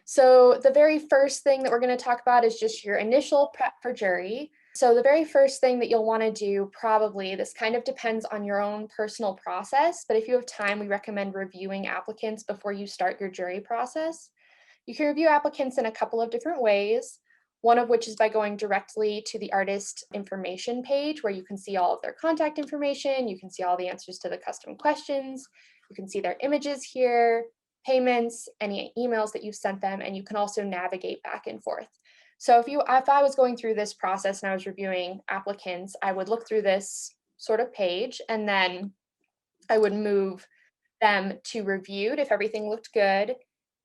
So the very first thing that we're going to talk about is just your initial prep for jury. So the very first thing that you'll want to do, probably, this kind of depends on your own personal process, but if you have time, we recommend reviewing applicants before you start your jury process. You can review applicants in a couple of different ways, one of which is by going directly to the artist information page where you can see all of their contact information, you can see all the answers to the custom questions, you can see their images here, payments, any emails that you've sent them, and you can also navigate back and forth. So if I was going through this process and I was reviewing applicants, I would look through this sort of page and then I would move them to reviewed if everything looked good.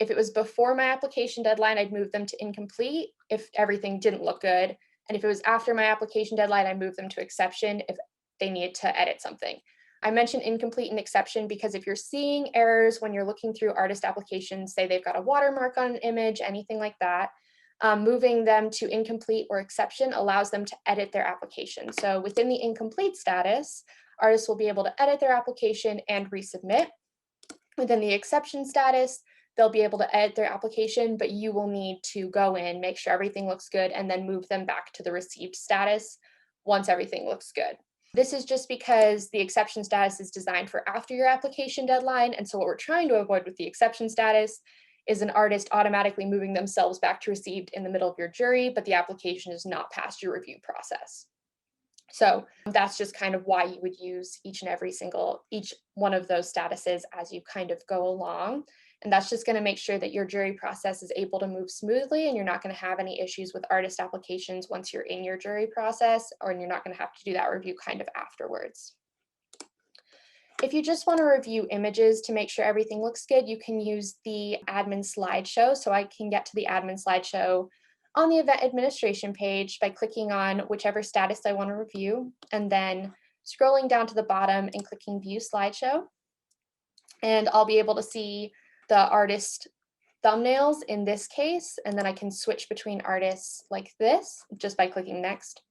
If it was before my application deadline, I'd move them to incomplete if everything didn't look good. And if it was after my application deadline, I'd move them to exception if they needed to edit something. I mentioned incomplete and exception because if you're seeing errors when you're looking through artist applications, say they've got a watermark on an image, anything like that, moving them to incomplete or exception allows them to edit their application. So within the incomplete status, artists will be able to edit their application and resubmit. Within the exception status, they'll be able to edit their application, but you will need to go in, make sure everything looks good, and then move them back to the received status once everything looks good. This is just because the exception status is designed for after your application deadline, and so what we're trying to avoid with the exception status is an artist automatically moving themselves back to received in the middle of your jury, but the application is not past your review process. So that's just kind of why you would use each one of those statuses as you kind of go along. And that's just going to make sure that your jury process is able to move smoothly and you're not going to have any issues with artist applications once you're in your jury process, or you're not going to have to do that review kind of afterwards. If you just want to review images to make sure everything looks good, you can use the admin slideshow. So I can get to the admin slideshow on the event administration page by clicking on whichever status I want to review, and then scrolling down to the bottom and clicking View Slideshow. And I'll be able to see the artist thumbnails in this case, and then I can switch between artists like this just by clicking Next.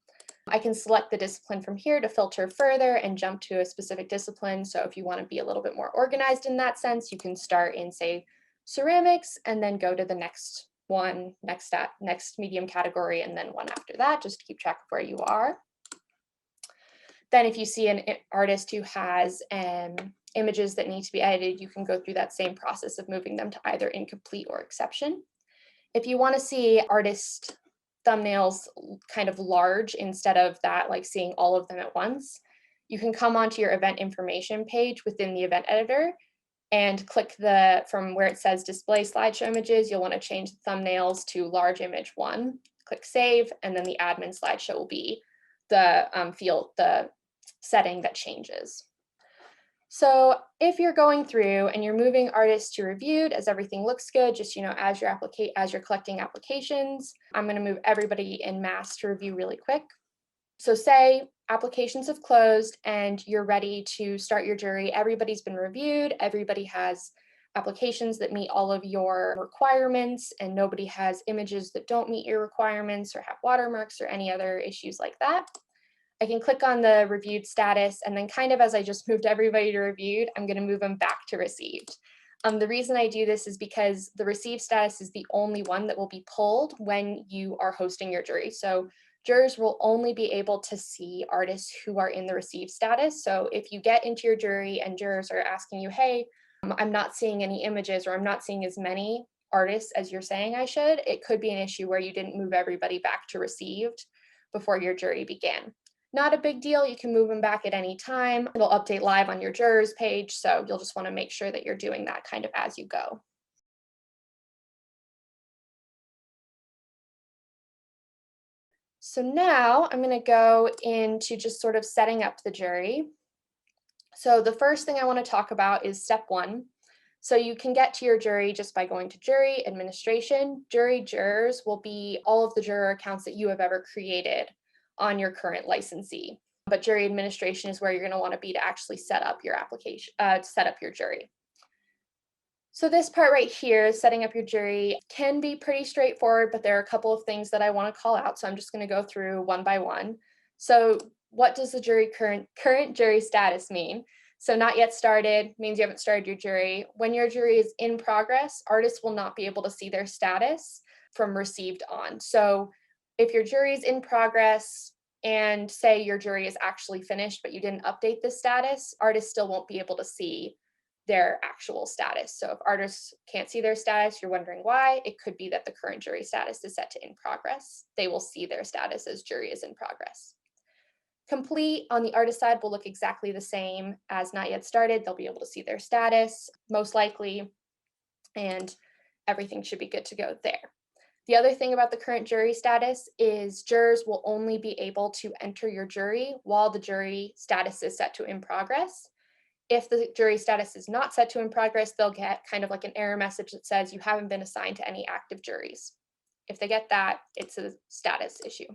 I can select the discipline from here to filter further and jump to a specific discipline. So if you want to be a little bit more organized in that sense, you can start in, say, ceramics and then go to the next one, next medium category, and then one after that, just to keep track of where you are. Then if you see an artist who has images that need to be edited, you can go through that same process of moving them to either incomplete or exception. If you want to see artist thumbnails kind of large instead of that, like seeing all of them at once, you can come onto your event information page within the event editor and click from where it says display slideshow images, you'll want to change the thumbnails to large image 1, click save, and then the admin slideshow will be the the setting that changes. So if you're going through and you're moving artists to reviewed as everything looks good, just, as you're collecting applications, I'm going to move everybody in mass to review really quick. So say applications have closed and you're ready to start your jury. Everybody's been reviewed. Everybody has applications that meet all of your requirements, and nobody has images that don't meet your requirements or have watermarks or any other issues like that. I can click on the reviewed status, and then kind of as I just moved everybody to reviewed, I'm going to move them back to received. The reason I do this is because the received status is the only one that will be pulled when you are hosting your jury. So jurors will only be able to see artists who are in the received status. So if you get into your jury and jurors are asking you, hey, I'm not seeing any images, or I'm not seeing as many artists as you're saying I should, it could be an issue where you didn't move everybody back to received before your jury began. Not a big deal. You can move them back at any time. It'll update live on your jurors page, so you'll just want to make sure that you're doing that kind of as you go. So now I'm going to go into just sort of setting up the jury. So the first thing I want to talk about is step 1. So you can get to your jury just by going to jury administration. Jury jurors will be all of the juror accounts that you have ever created on your current licensee. But jury administration is where you're going to want to be to actually set up your application, set up your jury. So this part right here, setting up your jury, can be pretty straightforward, but there are a couple of things that I want to call out. So I'm just going to go through one by one. So what does the current jury status mean? So not yet started means you haven't started your jury. When your jury is in progress, artists will not be able to see their status from received on. So if your jury is in progress and say your jury is actually finished, but you didn't update the status, artists still won't be able to see their actual status. So if artists can't see their status, you're wondering why, it could be that the current jury status is set to in progress. They will see their status as jury is in progress. Complete on the artist side will look exactly the same as not yet started. They'll be able to see their status, most likely, and everything should be good to go there. The other thing about the current jury status is jurors will only be able to enter your jury while the jury status is set to in progress. If the jury status is not set to in progress, they'll get kind of like an error message that says you haven't been assigned to any active juries. If they get that, it's a status issue.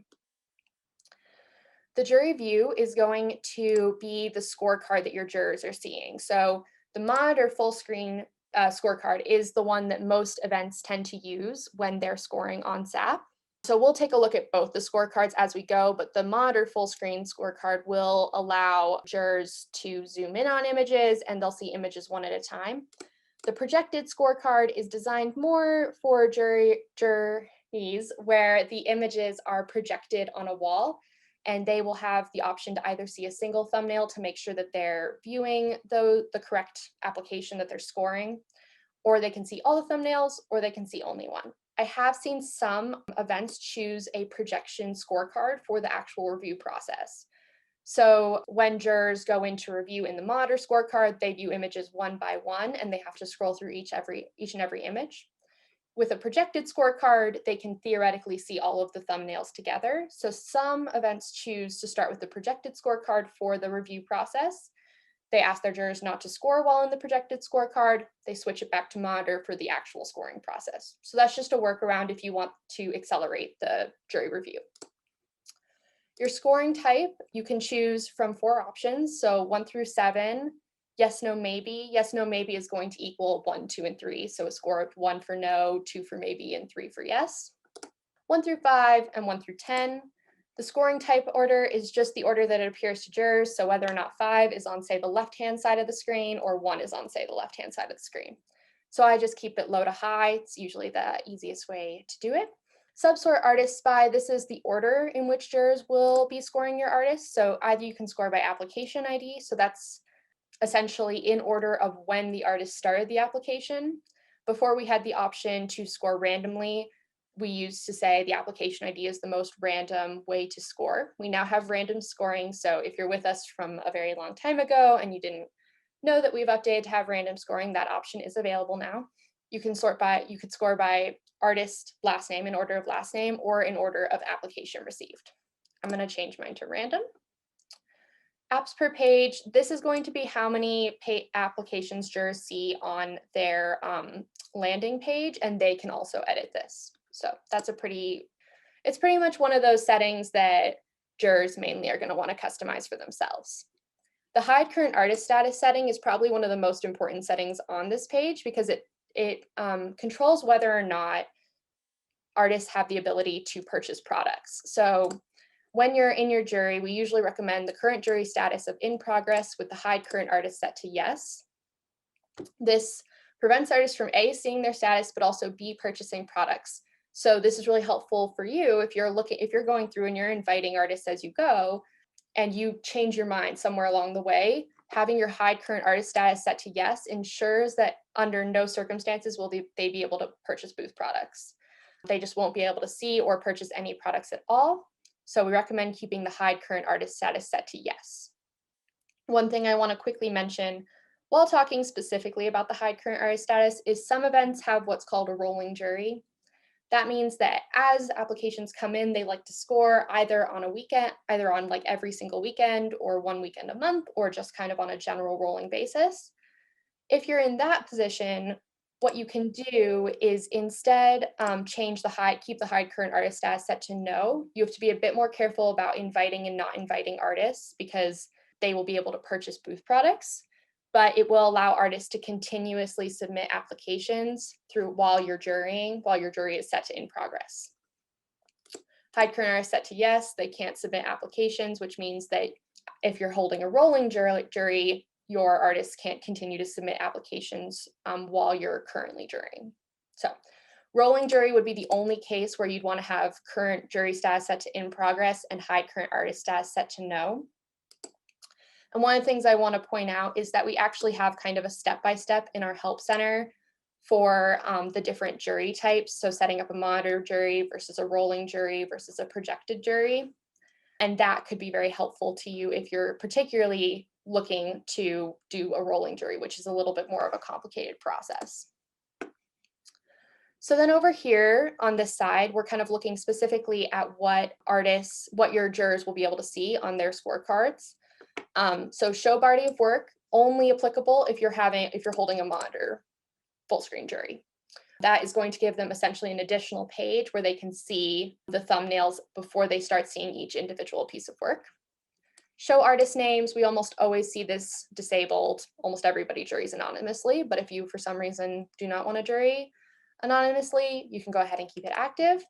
The jury view is going to be the scorecard that your jurors are seeing. So the monitor full screen scorecard is the one that most events tend to use when they're scoring on ZAPP. So we'll take a look at both the scorecards as we go, but the monitor full screen scorecard will allow jurors to zoom in on images and they'll see images one at a time. The projected scorecard is designed more for juries where the images are projected on a wall, and they will have the option to either see a single thumbnail to make sure that they're viewing the correct application that they're scoring, or they can see all the thumbnails, or they can see only one. I have seen some events choose a projection scorecard for the actual review process. So when jurors go into review in the monitor scorecard, they view images one by one, and they have to scroll through each and every image. With a projected scorecard, they can theoretically see all of the thumbnails together. So some events choose to start with the projected scorecard for the review process. They ask their jurors not to score while in the projected scorecard. They switch it back to monitor for the actual scoring process. So that's just a workaround if you want to accelerate the jury review. Your scoring type, you can choose from 4 options. So 1 through 7, yes, no, maybe. Yes, no, maybe is going to equal 1, 2, and 3. So a score of 1 for no, 2 for maybe, and 3 for yes. 1 through 5 and 1 through 10. The scoring type order is just the order that it appears to jurors. So whether or not 5 is on, say, the left-hand side of the screen or 1 is on, say, the left-hand side of the screen. So I just keep it low to high. It's usually the easiest way to do it. Subsort artists by, this is the order in which jurors will be scoring your artists. So either you can score by application ID. So that's essentially in order of when the artist started the application. Before we had the option to score randomly, we used to say the application ID is the most random way to score. We now have random scoring. So if you're with us from a very long time ago and you didn't know that we've updated to have random scoring, that option is available now. You could score by artist last name in order of last name or in order of application received. I'm going to change mine to random. Apps per page, this is going to be how many applications jurors see on their landing page, and they can also edit this. So that's it's pretty much one of those settings that jurors mainly are going to want to customize for themselves. The hide current artist status setting is probably one of the most important settings on this page because it controls whether or not artists have the ability to purchase products. So when you're in your jury, we usually recommend the current jury status of in progress with the hide current artist set to yes. This prevents artists from A, seeing their status, but also B, purchasing products. So this is really helpful for you if you're going through and you're inviting artists as you go and you change your mind somewhere along the way. Having your hide current artist status set to yes ensures that under no circumstances will they be able to purchase booth products. They just won't be able to see or purchase any products at all. So we recommend keeping the hide current artist status set to yes. One thing I want to quickly mention while talking specifically about the hide current artist status is some events have what's called a rolling jury. That means that as applications come in, they like to score either on a weekend, either on like every single weekend or one weekend a month, or just kind of on a general rolling basis. If you're in that position, what you can do is instead keep the hide current artist status set to no. You have to be a bit more careful about inviting and not inviting artists because they will be able to purchase booth products, but it will allow artists to continuously submit applications while your jury is set to in progress. Hide current artist set to yes, they can't submit applications, which means that if you're holding a rolling jury, your artists can't continue to submit applications while you're currently jurying. So rolling jury would be the only case where you'd want to have current jury status set to in progress and hide current artist status set to no. And one of the things I want to point out is that we actually have kind of a step-by-step in our help center for the different jury types. So setting up a monitor jury versus a rolling jury versus a projected jury. And that could be very helpful to you if you're particularly looking to do a rolling jury, which is a little bit more of a complicated process. So then over here on this side, we're kind of looking specifically at what your jurors will be able to see on their scorecards. So show body of work, only applicable if you're holding a monitor full screen jury. That is going to give them essentially an additional page where they can see the thumbnails before they start seeing each individual piece of work. Show artist names, we almost always see this disabled. Almost everybody juries anonymously, but if you for some reason do not want to jury anonymously, you can go ahead and keep it active.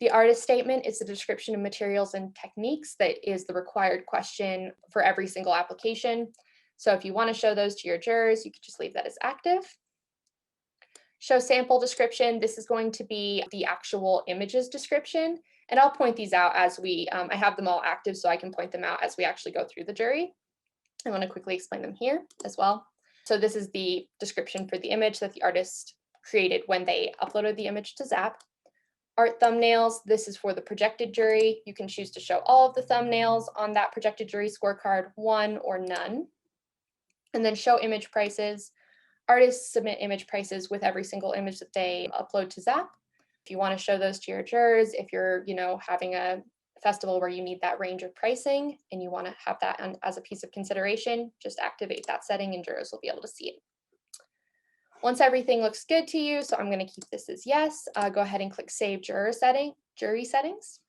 The artist statement is the description of materials and techniques that is the required question for every single application. So if you want to show those to your jurors, you could just leave that as active. Show sample description, this is going to be the actual images description. And I'll point these out as I have them all active so I can point them out as we actually go through the jury. I want to quickly explain them here as well. So this is the description for the image that the artist created when they uploaded the image to ZAPP. Art thumbnails, this is for the projected jury. You can choose to show all of the thumbnails on that projected jury scorecard, one or none. And then show image prices. Artists submit image prices with every single image that they upload to ZAPP. If you want to show those to your jurors, if you're having a festival where you need that range of pricing and you want to have that as a piece of consideration, just activate that setting and jurors will be able to see it. Once everything looks good to you, so I'm going to keep this as yes, go ahead and click Save Jury Settings.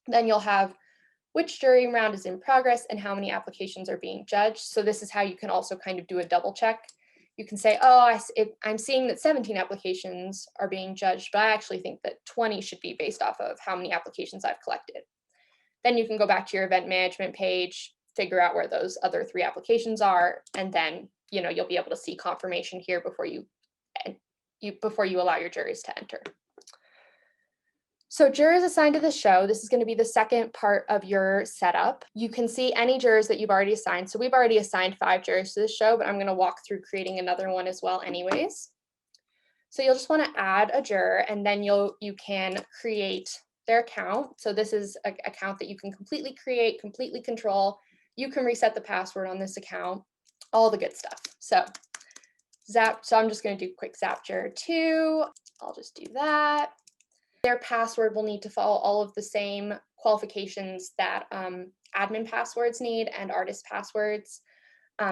Then you'll have which jury round is in progress and how many applications are being judged. So this is how you can also kind of do a double check. You can say, oh, I'm seeing that 17 applications are being judged, but I actually think that 20 should be based off of how many applications I've collected. Then you can go back to your event management page, figure out where those other 3 applications are, and then you'll be able to see confirmation here before you allow your juries to enter. So jurors assigned to the show, this is going to be the second part of your setup. You can see any jurors that you've already assigned. So we've already assigned 5 jurors to the show, but I'm going to walk through creating another one as well anyways. So you'll just want to add a juror and then you can create their account. So this is an account that you can completely create, completely control. You can reset the password on this account, all the good stuff. So I'm just going to do quick ZAPP Juror 2. I'll just do that. Their password will need to follow all of the same qualifications that admin passwords need and artist passwords.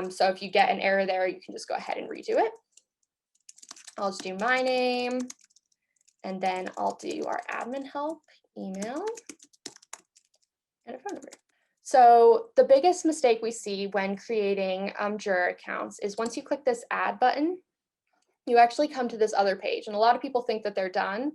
So if you get an error there, you can just go ahead and redo it. I'll just do my name, and then I'll do our admin help email and a phone number. So the biggest mistake we see when creating juror accounts is once you click this add button, you actually come to this other page. And a lot of people think that they're done,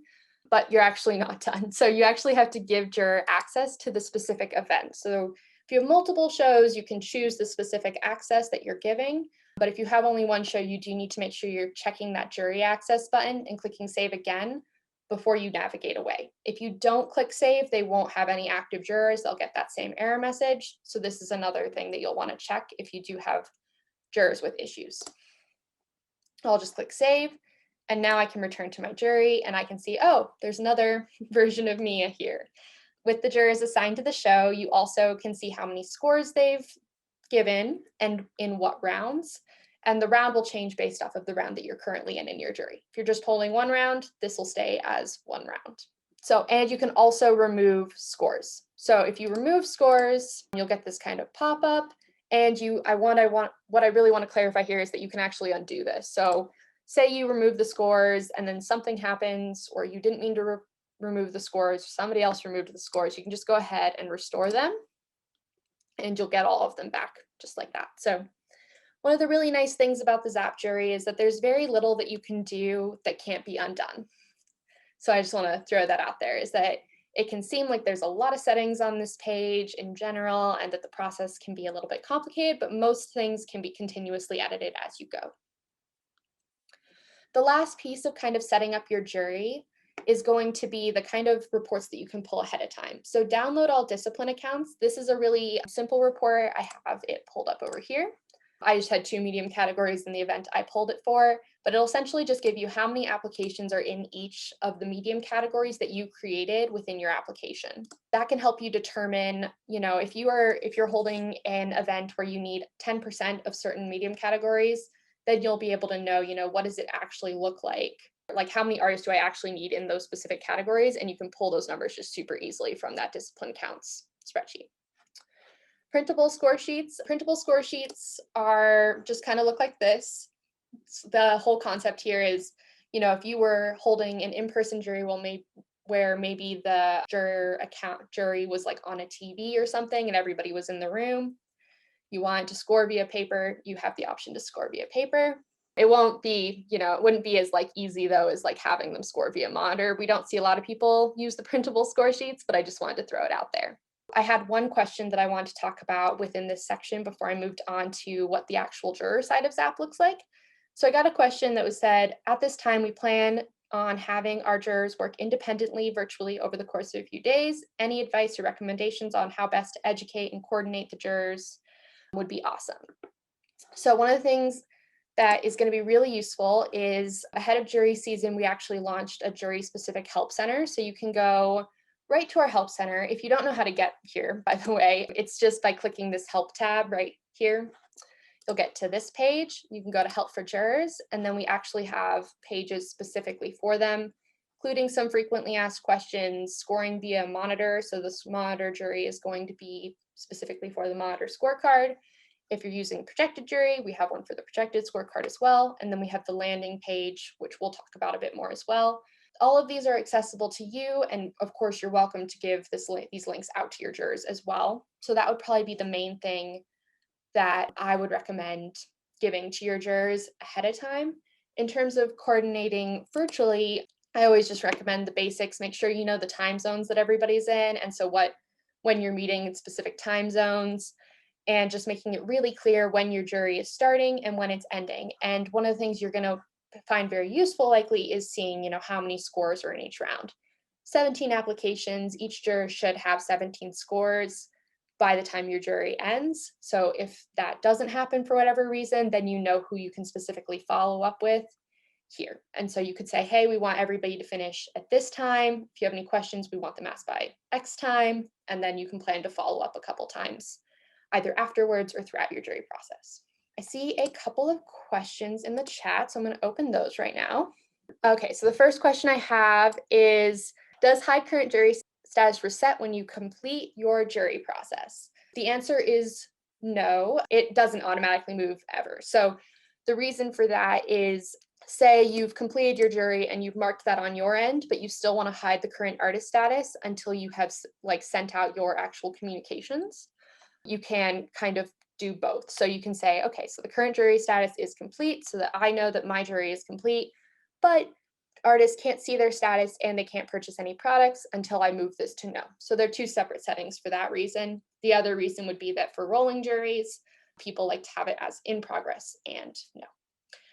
but you're actually not done. So you actually have to give juror access to the specific event. So if you have multiple shows, you can choose the specific access that you're giving. But if you have only one show, you do need to make sure you're checking that jury access button and clicking save again before you navigate away. If you don't click save, they won't have any active jurors. They'll get that same error message. So this is another thing that you'll want to check if you do have jurors with issues. I'll just click save. And now I can return to my jury and I can see, oh, there's another version of Mia here. With the jurors assigned to the show, you also can see how many scores they've given and in what rounds. And the round will change based off of the round that you're currently in your jury. If you're just holding one round, this will stay as one round. So, and you can also remove scores. So if you remove scores, you'll get this kind of pop-up. And what I really want to clarify here is that you can actually undo this. So say you remove the scores and then something happens, or you didn't mean to remove the scores, somebody else removed the scores, you can just go ahead and restore them and you'll get all of them back just like that. So one of the really nice things about the ZAPP jury is that there's very little that you can do that can't be undone. So I just want to throw that out there, is that It can seem like there's a lot of settings on this page in general and that the process can be a little bit complicated, but most things can be continuously edited as you go. The last piece of kind of setting up your jury is going to be the kind of reports that you can pull ahead of time. So download all discipline accounts. This is a really simple report. I have it pulled up over here. I just had 2 medium categories in the event I pulled it for, but it'll essentially just give you how many applications are in each of the medium categories that you created within your application. That can help you determine, if you're holding an event where you need 10% of certain medium categories, then you'll be able to know, what does it actually look like? Like how many artists do I actually need in those specific categories? And you can pull those numbers just super easily from that discipline counts spreadsheet. Printable score sheets. Printable score sheets are just kind of look like this. The whole concept here is, if you were holding an in-person jury where maybe the jury was like on a TV or something and everybody was in the room, you want to score via paper, you have the option to score via paper. It won't be, it wouldn't be as easy though as having them score via monitor. We don't see a lot of people use the printable score sheets, but I just wanted to throw it out there. I had one question that I wanted to talk about within this section before I moved on to what the actual juror side of ZAPP looks like. So I got a question that was said, at this time, we plan on having our jurors work independently virtually over the course of a few days. Any advice or recommendations on how best to educate and coordinate the jurors would be awesome. So one of the things that is going to be really useful is ahead of jury season, we actually launched a jury specific help center. So you can go right to our help center. If you don't know how to get here, by the way, it's just by clicking this help tab right here. You'll get to this page. You can go to help for jurors, and then we actually have pages specifically for them, including some frequently asked questions, scoring via monitor. So this monitor jury is going to be specifically for the monitor scorecard. If you're using projected jury, we have one for the projected scorecard as well. And then we have the landing page, which we'll talk about a bit more as well. All of these are accessible to you. And of course, you're welcome to give these links out to your jurors as well. So that would probably be the main thing that I would recommend giving to your jurors ahead of time. In terms of coordinating virtually, I always just recommend the basics. Make sure you know the time zones that everybody's in. And so when you're meeting in specific time zones, and just making it really clear when your jury is starting and when it's ending. And one of the things you're going to find very useful likely is seeing, how many scores are in each round. 17 applications, each juror should have 17 scores by the time your jury ends. So if that doesn't happen for whatever reason, then you know who you can specifically follow up with here. And so you could say, hey, we want everybody to finish at this time. If you have any questions, we want them asked by X time. And then you can plan to follow up a couple times, either afterwards or throughout your jury process. I see a couple of questions in the chat, so I'm going to open those right now. Okay, so the first question I have is, does high current jury status reset when you complete your jury process? The answer is no, it doesn't automatically move ever. So the reason for that is, say you've completed your jury and you've marked that on your end, but you still want to hide the current artist status until you have sent out your actual communications. You can kind of do both. So you can say, okay, so the current jury status is complete so that I know that my jury is complete, but artists can't see their status and they can't purchase any products until I move this to no. So they're two separate settings for that reason. The other reason would be that for rolling juries, people like to have it as in progress and no.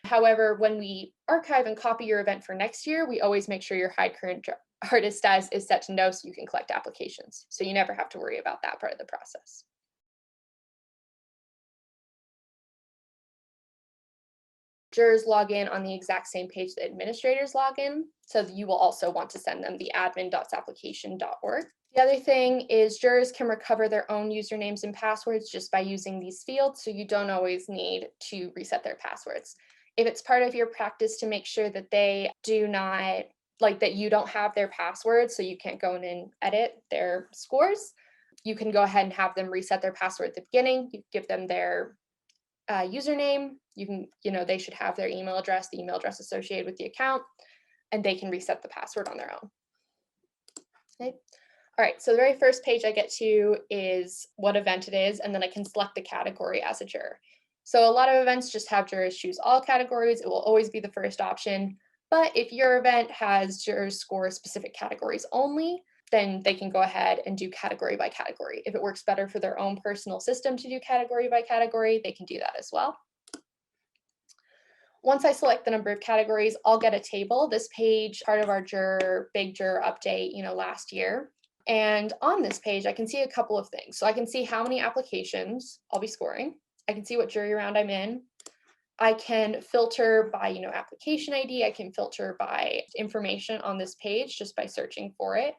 However, when we archive and copy your event for next year, we always make sure your high current artist status is set to no so you can collect applications. So you never have to worry about that part of the process. Jurors log in on the exact same page that administrators log in, so you will also want to send them the admin.zapplication.org. The other thing is jurors can recover their own usernames and passwords just by using these fields, so you don't always need to reset their passwords. If it's part of your practice to make sure that they do not, that you don't have their passwords, so you can't go in and edit their scores, you can go ahead and have them reset their password at the beginning. You give them their username. They should have their email address, the email address associated with the account, and they can reset the password on their own. Okay. All right, so the very first page I get to is what event it is, and then I can select the category as a juror. So a lot of events just have jurors choose all categories. It will always be the first option. But if your event has jurors score specific categories only, then they can go ahead and do category by category. If it works better for their own personal system to do category by category, they can do that as well. Once I select the number of categories, I'll get a table. This page, part of our big juror update, last year. And on this page, I can see a couple of things. So I can see how many applications I'll be scoring. I can see what jury round I'm in. I can filter by, application ID. I can filter by information on this page just by searching for it.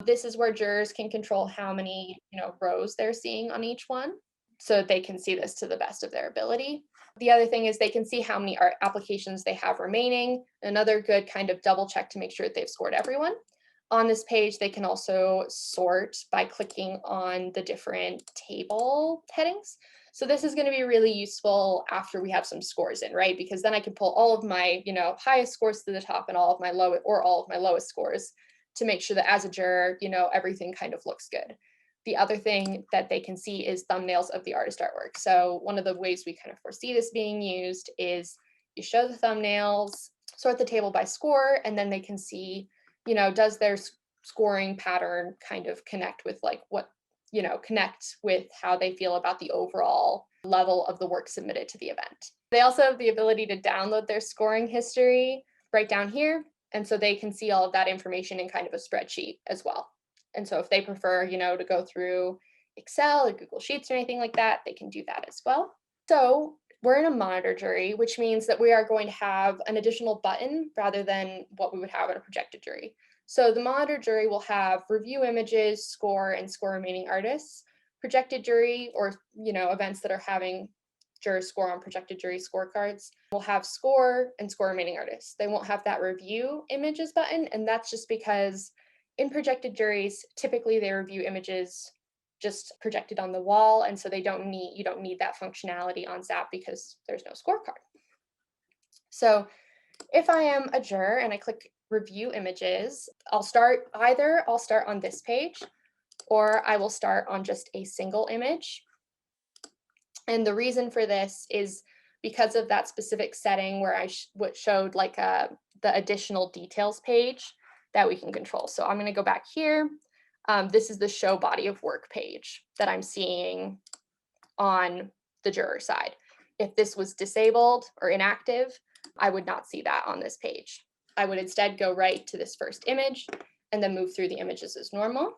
This is where jurors can control how many, rows they're seeing on each one, so that they can see this to the best of their ability. The other thing is they can see how many applications they have remaining. Another good kind of double check to make sure that they've scored everyone. On this page, they can also sort by clicking on the different table headings. So this is going to be really useful after we have some scores in, right? Because then I can pull all of my, highest scores to the top and all of my lowest scores to make sure that as a juror, everything kind of looks good. The other thing that they can see is thumbnails of the artist artwork. So one of the ways we kind of foresee this being used is you show the thumbnails, sort the table by score, and then they can see, does their scoring pattern kind of connect with connect with how they feel about the overall level of the work submitted to the event. They also have the ability to download their scoring history right down here. And so they can see all of that information in kind of a spreadsheet as well. And so if they prefer, to go through Excel or Google Sheets or anything like that, they can do that as well. So we're in a monitor jury, which means that we are going to have an additional button rather than what we would have in a projected jury. So the monitor jury will have review images, score, and score remaining artists. Projected jury, or events that are having jurors score on projected jury scorecards, will have score and score remaining artists. They won't have that review images button, and that's just because in projected juries, typically they review images just projected on the wall, and so you don't need that functionality on ZAPP because there's no scorecard. So if I am a juror and I click review images, I'll start on this page, or I will start on just a single image. And the reason for this is because of that specific setting where I showed like the additional details page that we can control. So I'm going to go back here. This is the show body of work page that I'm seeing on the juror side. If this was disabled or inactive, I would not see that on this page. I would instead go right to this first image and then move through the images as normal.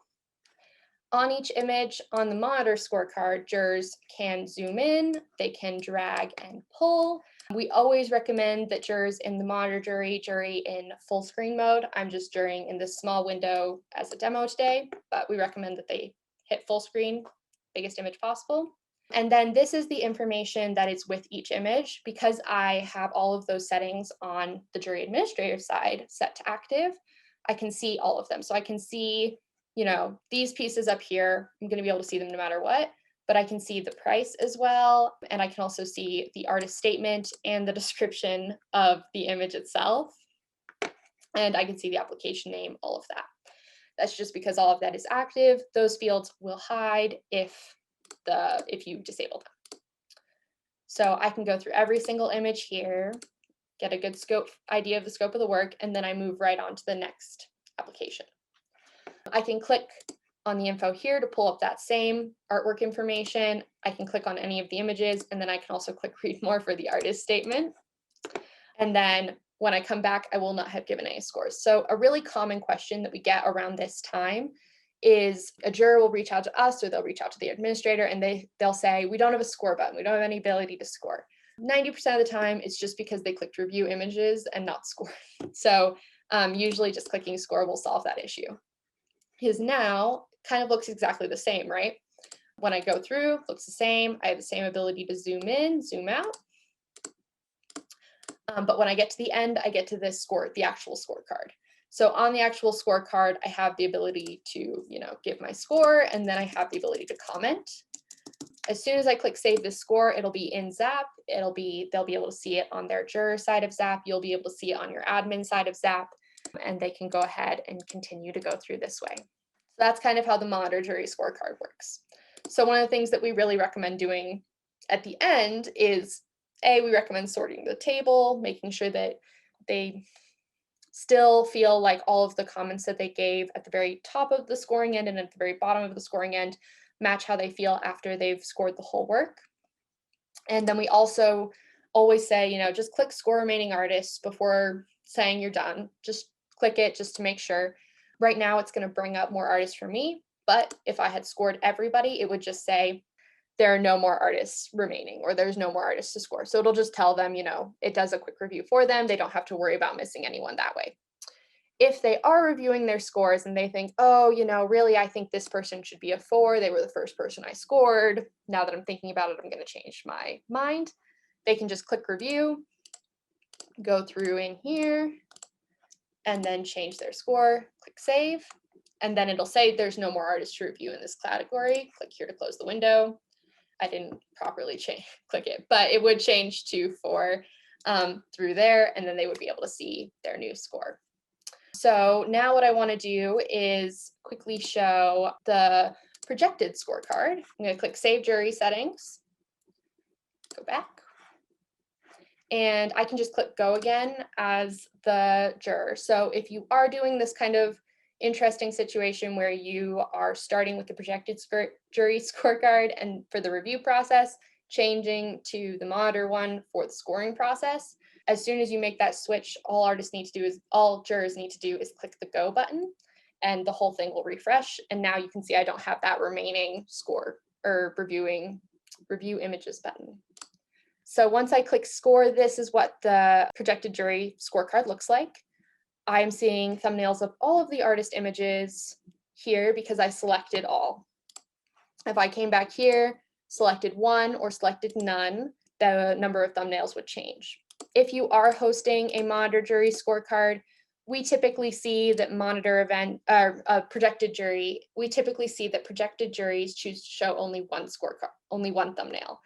On each image on the monitor scorecard, jurors can zoom in, they can drag and pull. We always recommend that jurors in the monitor jury in full screen mode. I'm just jurying in this small window as a demo today, but we recommend that they hit full screen, biggest image possible. And then this is the information that is with each image. Because I have all of those settings on the jury administrator side set to active, I can see all of them. So I can see, these pieces up here, I'm going to be able to see them no matter what, but I can see the price as well. And I can also see the artist statement and the description of the image itself. And I can see the application name, all of that. That's just because all of that is active. Those fields will hide if you disable them. So I can go through every single image here, get a good idea of the scope of the work, and then I move right on to the next application. I can click on the info here to pull up that same artwork information. I can click on any of the images, and then I can also click read more for the artist statement. And then when I come back, I will not have given any scores. So a really common question that we get around this time is a juror will reach out to us, or they'll reach out to the administrator, and they'll say, we don't have a score button. We don't have any ability to score. 90% of the time, it's just because they clicked review images and not score. So usually just clicking score will solve that issue. Because now kind of looks exactly the same, right? When I go through, looks the same. I have the same ability to zoom in, zoom out. But when I get to the end, I get to this score, the actual scorecard. So on the actual scorecard, I have the ability to, give my score, and then I have the ability to comment. As soon as I click save this score, it'll be in ZAPP. They'll be able to see it on their juror side of ZAPP. You'll be able to see it on your admin side of ZAPP, and they can go ahead and continue to go through this way. So that's kind of how the monitor jury scorecard works. So one of the things that we really recommend doing at the end is, we recommend sorting the table, making sure that they still feel like all of the comments that they gave at the very top of the scoring end and at the very bottom of the scoring end match how they feel after they've scored the whole work. And then we also always say, just click score remaining artists before saying you're done. Just click it just to make sure. Right now it's going to bring up more artists for me, but if I had scored everybody, it would just say there are no more artists remaining, or there's no more artists to score. So it'll just tell them, it does a quick review for them. They don't have to worry about missing anyone that way. If they are reviewing their scores and they think, oh, really, I think this person should be a 4. They were the first person I scored. Now that I'm thinking about it, I'm going to change my mind. They can just click review, go through in here, and then change their score, click save. And then it'll say there's no more artists to review in this category. Click here to close the window. I didn't properly click it, but it would change to 4 through there, and then they would be able to see their new score. So now what I want to do is quickly show the projected scorecard. I'm going to click Save Jury Settings, go back, and I can just click Go again as the juror. So if you are doing this kind of interesting situation where you are starting with the projected jury scorecard and for the review process, changing to the monitor one for the scoring process, as soon as you make that switch, all jurors need to do is click the Go button, and the whole thing will refresh. And now you can see I don't have that remaining score or review images button. So once I click score, this is what the projected jury scorecard looks like. I'm seeing thumbnails of all of the artist images here because I selected all. If I came back here, selected one or selected none, the number of thumbnails would change. If you are hosting a monitor jury scorecard, we typically see that projected juries choose to show only one scorecard, only one thumbnail.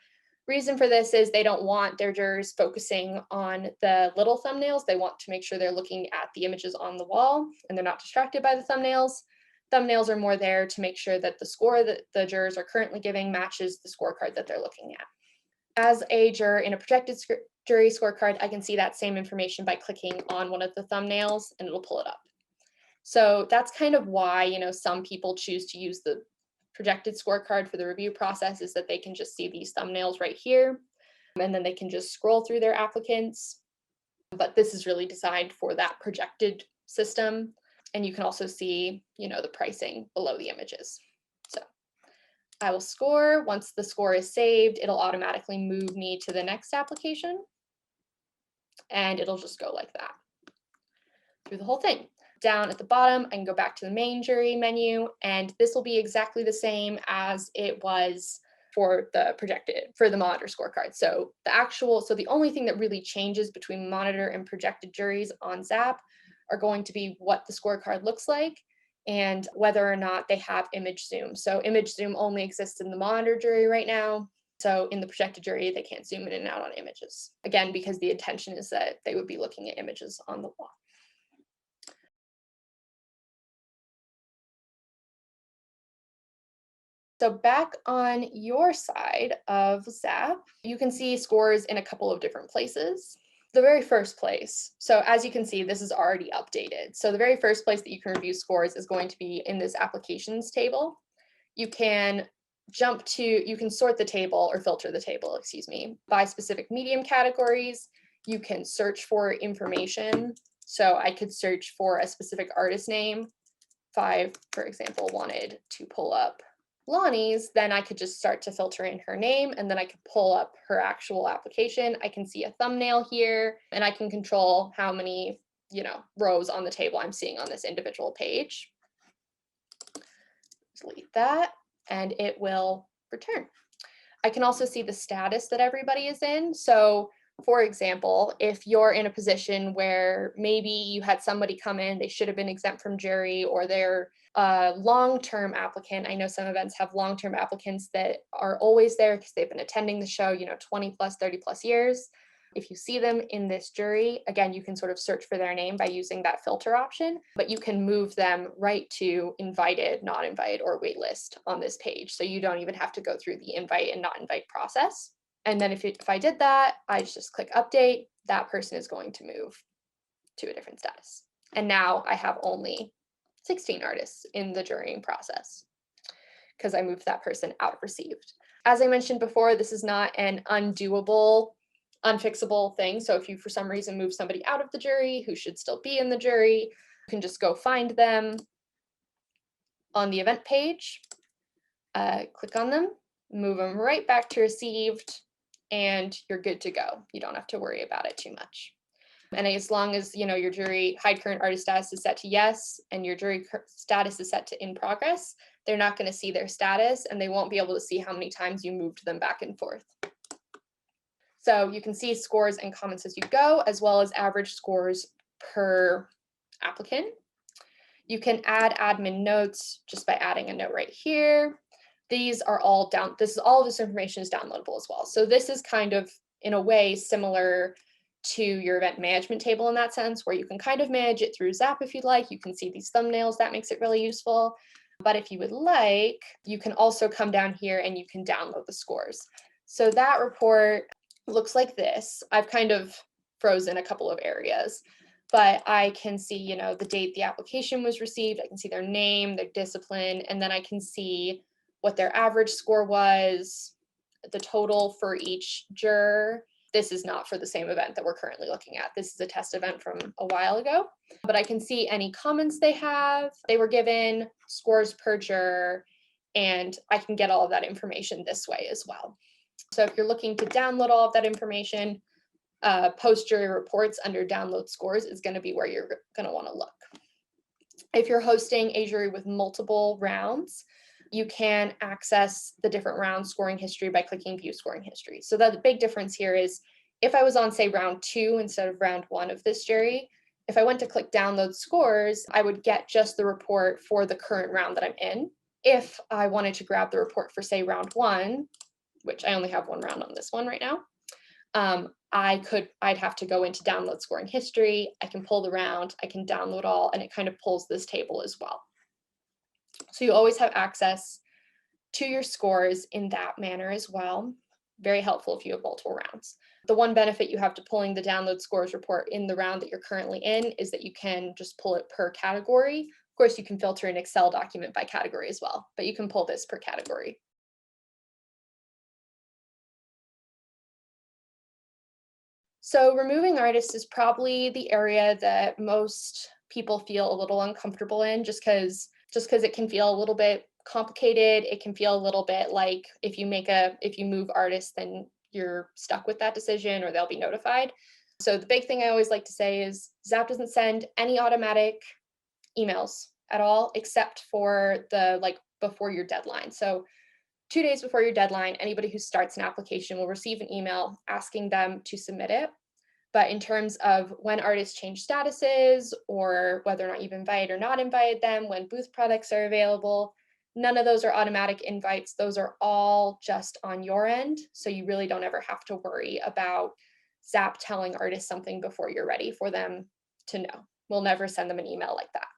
Reason for this is they don't want their jurors focusing on the little thumbnails. They want to make sure they're looking at the images on the wall and they're not distracted by the thumbnails. Thumbnails are more there to make sure that the score that the jurors are currently giving matches the scorecard that they're looking at. As a juror in a projected jury scorecard, I can see that same information by clicking on one of the thumbnails and it'll pull it up. So that's kind of why, some people choose to use the projected scorecard for the review process, is that they can just see these thumbnails right here, and then they can just scroll through their applicants. But this is really designed for that projected system. And you can also see, the pricing below the images. So I will score. Once the score is saved, it'll automatically move me to the next application. And it'll just go like that through the whole thing. Down at the bottom, I can go back to the main jury menu, and this will be exactly the same as it was for the monitor scorecard. So the only thing that really changes between monitor and projected juries on ZAPP are going to be what the scorecard looks like and whether or not they have image zoom. So image zoom only exists in the monitor jury right now. So in the projected jury, they can't zoom in and out on images. Again, because the intention is that they would be looking at images on the wall. So back on your side of ZAPP, you can see scores in a couple of different places. The very first place, so as you can see, this is already updated. So the very first place that you can review scores is going to be in this applications table. You can sort the table or filter the table, by specific medium categories. You can search for information. So I could search for a specific artist name. If I, for example, wanted to pull up Lonnie's, then I could just start to filter in her name, and then I could pull up her actual application. I can see a thumbnail here, and I can control how many, rows on the table I'm seeing on this individual page. Delete that, and it will return. I can also see the status that everybody is in. So for example, if you're in a position where maybe you had somebody come in, they should have been exempt from jury, or they're a long-term applicant. I know some events have long-term applicants that are always there because they've been attending the show, 20 plus, 30 plus years. If you see them in this jury, again, you can sort of search for their name by using that filter option, but you can move them right to invited, not invited, or waitlist on this page. So you don't even have to go through the invite and not invite process. And then if I did that, I just click update, that person is going to move to a different status. And now I have only 16 artists in the jurying process because I moved that person out of received. As I mentioned before, this is not an undoable, unfixable thing. So if you, for some reason, move somebody out of the jury who should still be in the jury, you can just go find them on the event page, click on them, move them right back to received, and you're good to go. You don't have to worry about it too much. And as long as your jury hide current artist status is set to yes and your jury status is set to in progress, they're not going to see their status and they won't be able to see how many times you moved them back and forth. So you can see scores and comments as you go, as well as average scores per applicant. You can add admin notes just by adding a note right here. These are all all this information is downloadable as well. So this is kind of, in a way, similar to your event management table in that sense, where you can kind of manage it through ZAPP if you'd like. You can see these thumbnails, that makes it really useful. But if you would like, you can also come down here and you can download the scores. So that report looks like this. I've kind of frozen a couple of areas, but I can see, the date the application was received. I can see their name, their discipline, and then I can see what their average score was, the total for each juror. This is not for the same event that we're currently looking at. This is a test event from a while ago, but I can see any comments they were given, scores per juror, and I can get all of that information this way as well. So if you're looking to download all of that information, post-jury reports under download scores is going to be where you're going to want to look. If you're hosting a jury with multiple rounds, you can access the different round scoring history by clicking view scoring history. So the big difference here is if I was on, say, round 2 instead of round 1 of this jury, if I went to click download scores, I would get just the report for the current round that I'm in. If I wanted to grab the report for, say, round 1, which I only have one round on this one right now, I'd have to go into download scoring history. I can pull the round, I can download all, and it kind of pulls this table as well. So you always have access to your scores in that manner as well. Very helpful if you have multiple rounds. The one benefit you have to pulling the download scores report in the round that you're currently in is that you can just pull it per category. Of course, you can filter an Excel document by category as well, but you can pull this per category. So removing artists is probably the area that most people feel a little uncomfortable in, just because it can feel a little bit complicated. It can feel a little bit like if you move artists, then you're stuck with that decision or they'll be notified. So the big thing I always like to say is ZAPP doesn't send any automatic emails at all, except for before your deadline. So 2 days before your deadline, anybody who starts an application will receive an email asking them to submit it. But in terms of when artists change statuses or whether or not you've invited or not invited them, when booth products are available, none of those are automatic invites. Those are all just on your end. So you really don't ever have to worry about ZAPP telling artists something before you're ready for them to know. We'll never send them an email like that.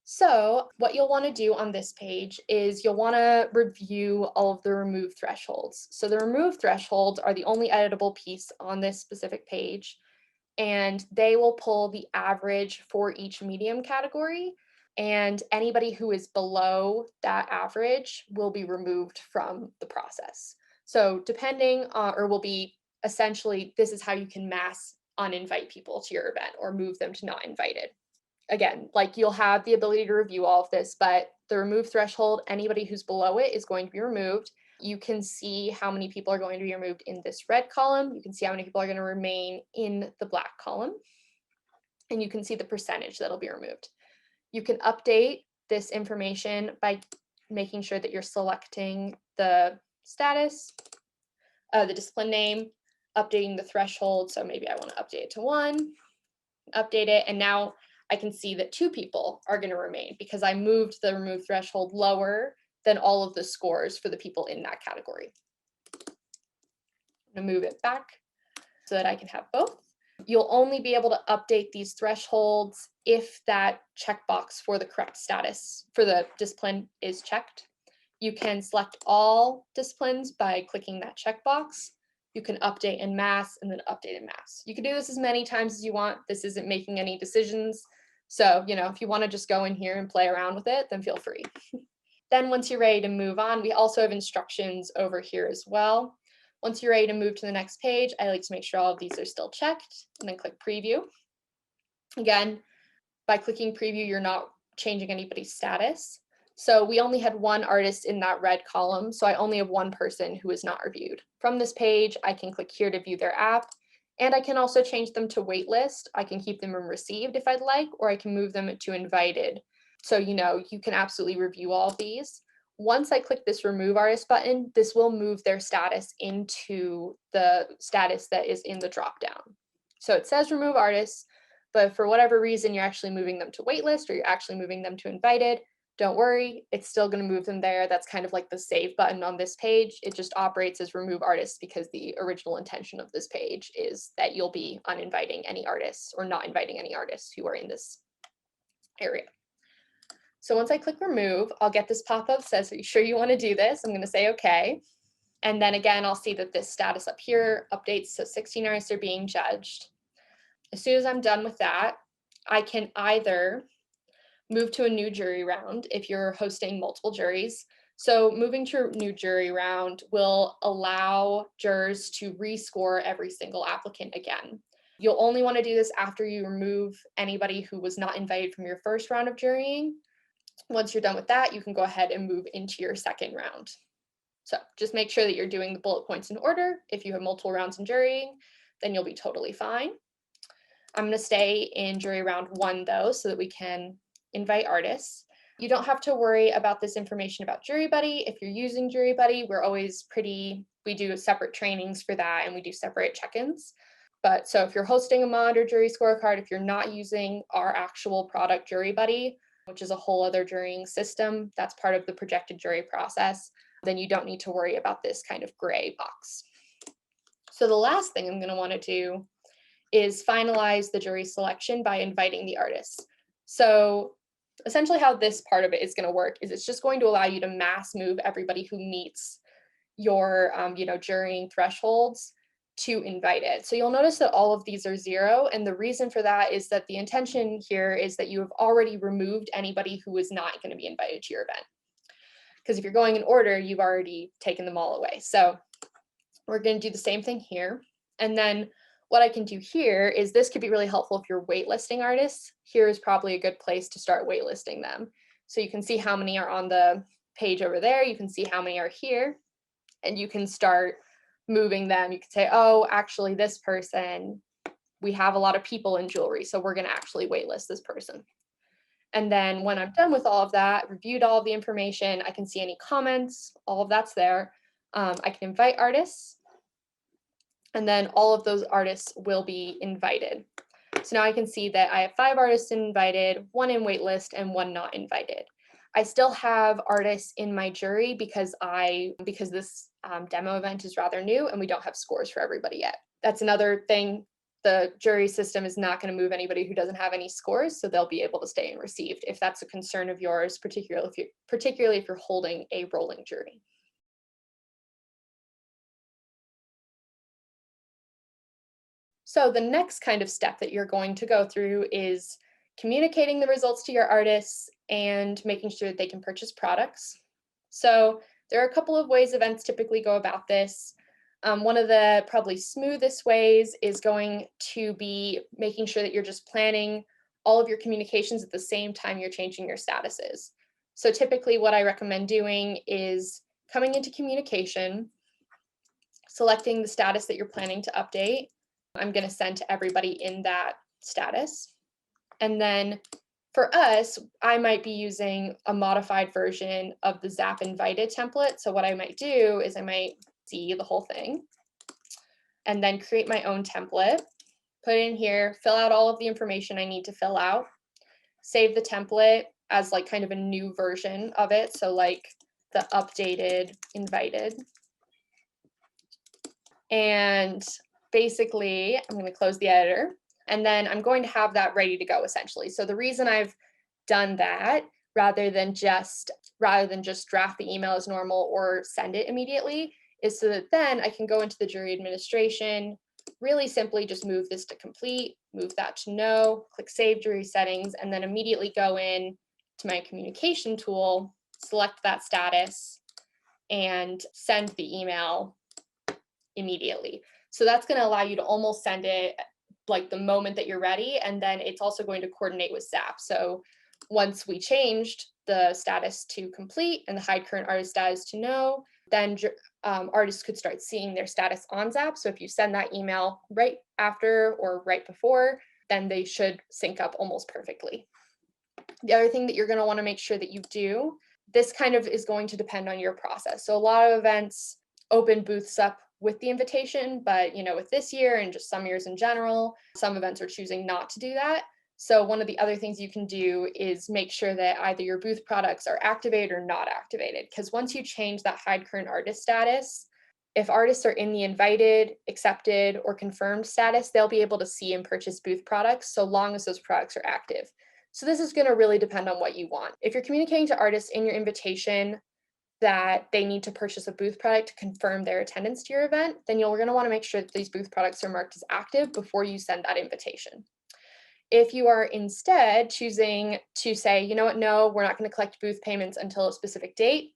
So what you'll want to do on this page is you'll want to review all of the remove thresholds. So the remove thresholds are the only editable piece on this specific page, and they will pull the average for each medium category, and anybody who is below that average will be removed from the process. So depending on, or will be essentially, this is how you can mass uninvite people to your event or move them to not invited. Again, you'll have the ability to review all of this, but the remove threshold, anybody who's below it is going to be removed. You can see how many people are going to be removed in this red column. You can see how many people are going to remain in the black column. And you can see the percentage that'll be removed. You can update this information by making sure that you're selecting the status, the discipline name, updating the threshold. So maybe I want to update it to 1, update it, and now I can see that 2 people are going to remain because I moved the remove threshold lower than all of the scores for the people in that category. I'm going to move it back so that I can have both. You'll only be able to update these thresholds if that checkbox for the correct status for the discipline is checked. You can select all disciplines by clicking that checkbox. you can update en masse and then update en masse. You can do this as many times as you want. This isn't making any decisions. So, if you want to just go in here and play around with it, then feel free. Then once you're ready to move on, we also have instructions over here as well. Once you're ready to move to the next page, I like to make sure all of these are still checked and then click preview. Again, by clicking preview, you're not changing anybody's status. So we only had one artist in that red column, so I only have one person who is not reviewed. From this page, I can click here to view their app, and I can also change them to waitlist. I can keep them in received if I'd like, or I can move them to invited. So, you can absolutely review all of these. Once I click this remove artist button, this will move their status into the status that is in the dropdown. So it says remove artists, but if for whatever reason you're actually moving them to waitlist or you're actually moving them to invited, don't worry, it's still going to move them there. That's kind of like the save button on this page. It just operates as remove artists because the original intention of this page is that you'll be uninviting any artists or not inviting any artists who are in this area. So once I click remove, I'll get this pop-up that says, are you sure you want to do this? I'm going to say okay. And then again, I'll see that this status up here updates, so 16 artists are being judged. As soon as I'm done with that, I can either move to a new jury round if you're hosting multiple juries. So moving to a new jury round will allow jurors to rescore every single applicant again. You'll only want to do this after you remove anybody who was not invited from your first round of jurying. Once you're done with that, you can go ahead and move into your second round. So just make sure that you're doing the bullet points in order. If you have multiple rounds in jurying, then you'll be totally fine. I'm going to stay in jury round 1 though, so that we can invite artists. You don't have to worry about this information about Jury Buddy. If you're using Jury Buddy, we do separate trainings for that and we do separate check-ins. But so if you're hosting a mod or jury scorecard, if you're not using our actual product Jury Buddy, which is a whole other jurying system, that's part of the projected jury process, then you don't need to worry about this kind of gray box. So the last thing I'm going to want to do is finalize the jury selection by inviting the artists. So essentially how this part of it is going to work is it's just going to allow you to mass move everybody who meets your jurying thresholds to invited. So you'll notice that all of these are 0, and the reason for that is that the intention here is that you have already removed anybody who is not going to be invited to your event. Because if you're going in order, you've already taken them all away. So we're going to do the same thing here. And then what I can do here is this could be really helpful if you're waitlisting artists. Here is probably a good place to start waitlisting them. So you can see how many are on the page over there. You can see how many are here, and you can start moving them. You can say, oh, actually this person, we have a lot of people in jewelry, so we're going to actually waitlist this person. And then when I'm done with all of that, reviewed all of the information, I can see any comments, all of that's there. I can invite artists, and then all of those artists will be invited. So now I can see that I have 5 artists invited, 1 in waitlist, and 1 not invited. I still have artists in my jury because this demo event is rather new and we don't have scores for everybody yet. That's another thing. The jury system is not going to move anybody who doesn't have any scores, so they'll be able to stay in received if that's a concern of yours, particularly if you're holding a rolling jury. So the next kind of step that you're going to go through is communicating the results to your artists and making sure that they can purchase products. So there are a couple of ways events typically go about this. One of the probably smoothest ways is going to be making sure that you're just planning all of your communications at the same time you're changing your statuses. So typically what I recommend doing is coming into communication, selecting the status that you're planning to update. I'm going to send to everybody in that status. And then for us, I might be using a modified version of the ZAPP invited template. So what I might do is I might see the whole thing and then create my own template, put it in here, fill out all of the information I need to fill out, save the template as like kind of a new version of it. So like the updated invited. And basically, I'm going to close the editor, and then I'm going to have that ready to go essentially. So the reason I've done that rather than just draft the email as normal or send it immediately is so that then I can go into the jury administration, really simply just move this to complete, move that to no, click Save Jury Settings, and then immediately go in to my communication tool, select that status, and send the email immediately. So that's going to allow you to almost send it like the moment that you're ready. And then it's also going to coordinate with ZAPP. So once we changed the status to complete and the hide current artist status to no, then artists could start seeing their status on ZAPP. So if you send that email right after or right before, then they should sync up almost perfectly. The other thing that you're going to want to make sure that you do, this kind of is going to depend on your process. So a lot of events open booths up with the invitation, but with this year and just some years in general, some events are choosing not to do that. So one of the other things you can do is make sure that either your booth products are activated or not activated, because once you change that hide current artist status, if artists are in the invited, accepted, or confirmed status, they'll be able to see and purchase booth products so long as those products are active. So this is going to really depend on what you want. If you're communicating to artists in your invitation that they need to purchase a booth product to confirm their attendance to your event, then you're going to want to make sure that these booth products are marked as active before you send that invitation. If you are instead choosing to say, you know what, no, we're not going to collect booth payments until a specific date,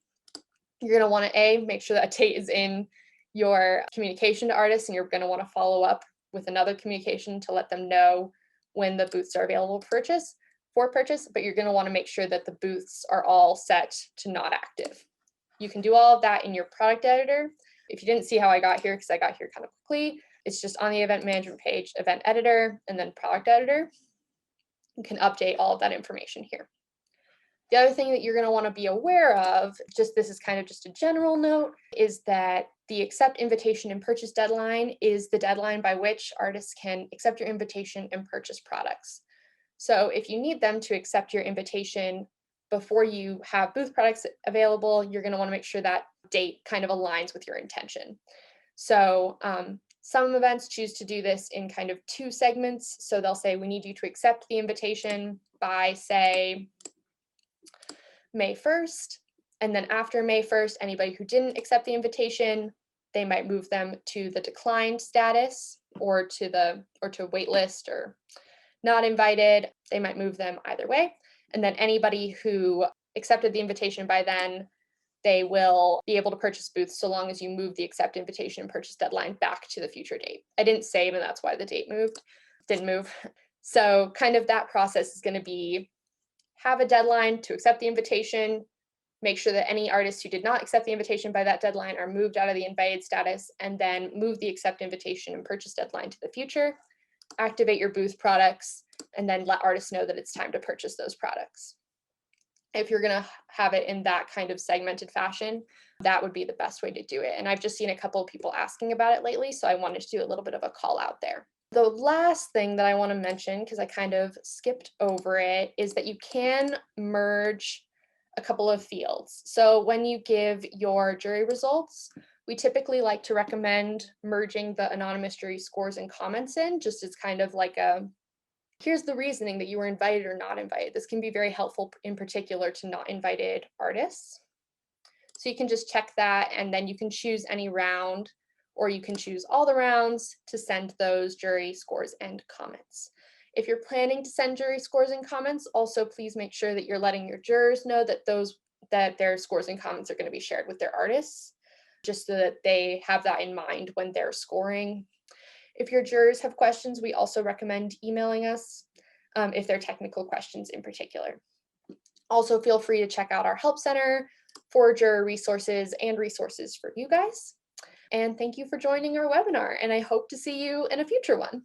you're going to want to make sure that date is in your communication to artists, and you're going to want to follow up with another communication to let them know when the booths are available for purchase, but you're going to want to make sure that the booths are all set to not active. You can do all of that in your product editor. If you didn't see how I got here, because I got here kind of quickly, it's just on the event management page, event editor, and then product editor. You can update all of that information here. The other thing that you're going to want to be aware of, this is kind of just a general note, is that the accept invitation and purchase deadline is the deadline by which artists can accept your invitation and purchase products. So if you need them to accept your invitation before you have booth products available, you're going to want to make sure that date kind of aligns with your intention. So some events choose to do this in kind of two segments. So they'll say, we need you to accept the invitation by, say, May 1st. And then after May 1st, anybody who didn't accept the invitation, they might move them to the declined status or to waitlist or not invited. They might move them either way. And then anybody who accepted the invitation by then, they will be able to purchase booths so long as you move the accept invitation and purchase deadline back to the future date. I didn't save, and that's why the date didn't move. So kind of that process is going to be, have a deadline to accept the invitation, make sure that any artists who did not accept the invitation by that deadline are moved out of the invited status, and then move the accept invitation and purchase deadline to the future, activate your booth products, and then let artists know that it's time to purchase those products. If you're going to have it in that kind of segmented fashion, that would be the best way to do it. And I've just seen a couple of people asking about it lately, so I wanted to do a little bit of a call out there. The last thing that I want to mention, because I kind of skipped over it, is that you can merge a couple of fields. So when you give your jury results, we typically like to recommend merging the anonymous jury scores and comments in, just as kind of like here's the reasoning that you were invited or not invited. This can be very helpful in particular to not invited artists. So you can just check that, and then you can choose any round, or you can choose all the rounds to send those jury scores and comments. If you're planning to send jury scores and comments, also please make sure that you're letting your jurors know that their scores and comments are going to be shared with their artists, just so that they have that in mind when they're scoring. If your jurors have questions, we also recommend emailing us if they're technical questions in particular. Also, feel free to check out our help center for juror resources and resources for you guys. And thank you for joining our webinar, and I hope to see you in a future one.